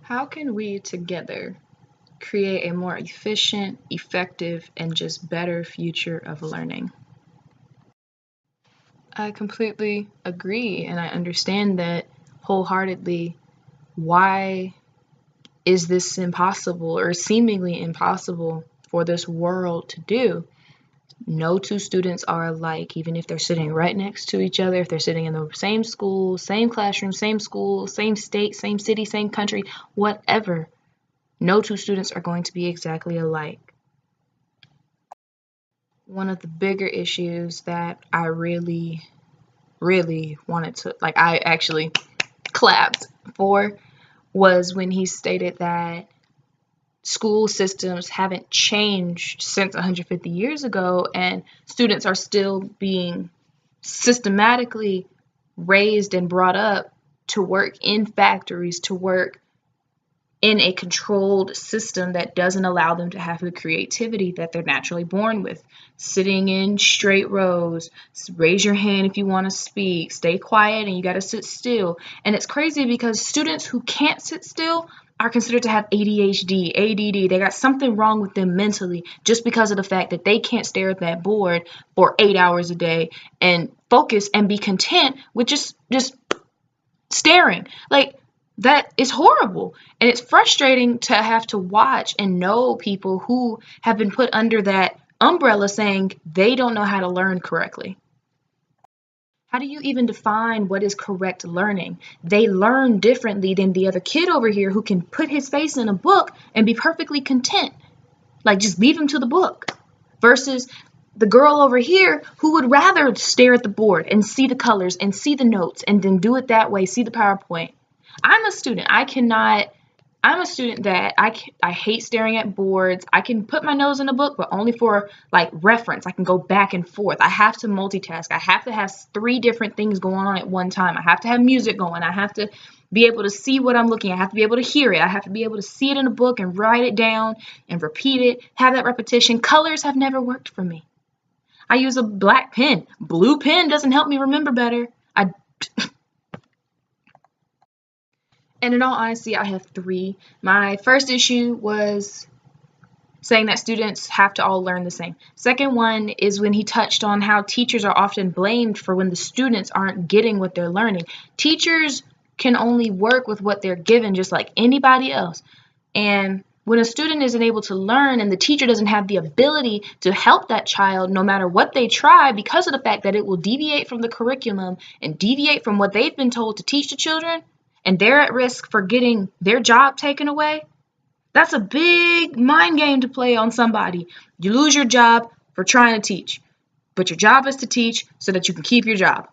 How can we together create a more efficient, effective, and just better future of learning? I completely agree, and I understand that wholeheartedly. Why is this impossible or seemingly impossible for this world to do? No two students are alike, even if they're sitting right next to each other, if they're sitting in the same school, same classroom, same school, same state, same city, same country, whatever. No two students are going to be exactly alike. One of the bigger issues that I really wanted to, I actually clapped for was when he stated that school systems haven't changed since 150 years ago, and students are still being systematically raised and brought up to work in factories, to work in a controlled system that doesn't allow them to have the creativity that they're naturally born with. Sitting in straight rows, raise your hand if you want to speak, stay quiet, and you got to sit still. And it's crazy because students who can't sit still are considered to have ADHD, ADD. They got something wrong with them mentally just because of the fact that they can't stare at that board for 8 hours a day and focus and be content with just staring. That is horrible. And it's frustrating to have to watch and know people who have been put under that umbrella saying they don't know how to learn correctly. How do you even define what is correct learning? They learn differently than the other kid over here who can put his face in a book and be perfectly content. Just leave him to the book. Versus the girl over here who would rather stare at the board and see the colors and see the notes and then do it that way, see the PowerPoint. I'm a student. I'm a student that I hate staring at boards. I can put my nose in a book, but only for reference. I can go back and forth. I have to multitask. I have to have 3 different things going on at one time. I have to have music going. I have to be able to see what I'm looking at. I have to be able to hear it. I have to be able to see it in a book and write it down and repeat it, have that repetition. Colors have never worked for me. I use a black pen. Blue pen doesn't help me remember better. And in all honesty, I have 3. My first issue was saying that students have to all learn the same. Second one is when he touched on how teachers are often blamed for when the students aren't getting what they're learning. Teachers can only work with what they're given just like anybody else. And when a student isn't able to learn and the teacher doesn't have the ability to help that child no matter what they try because of the fact that it will deviate from the curriculum and deviate from what they've been told to teach the children, and they're at risk for getting their job taken away, that's a big mind game to play on somebody. You lose your job for trying to teach, but your job is to teach so that you can keep your job.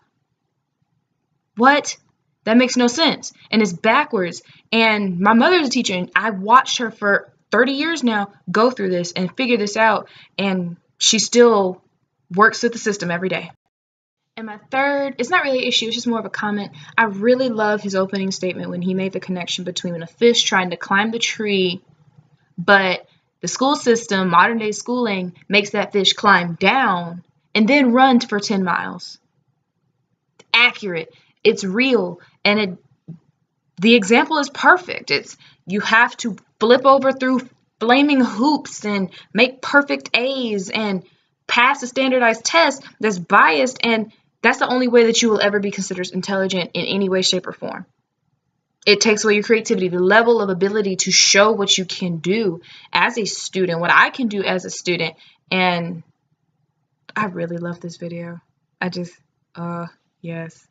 What? That makes no sense, and it's backwards. And my mother's a teacher, and I've watched her for 30 years now go through this and figure this out, and she still works with the system every day. And my third, it's not really an issue, it's just more of a comment. I really love his opening statement when he made the connection between a fish trying to climb the tree, but the school system, modern day schooling, makes that fish climb down and then run for 10 miles. Accurate. It's real. And the example is perfect. You have to flip over through flaming hoops and make perfect A's and pass a standardized test that's biased, and that's the only way that you will ever be considered intelligent in any way, shape, or form. It takes away your creativity, the level of ability to show what you can do as a student, what I can do as a student. And I really love this video. Yes.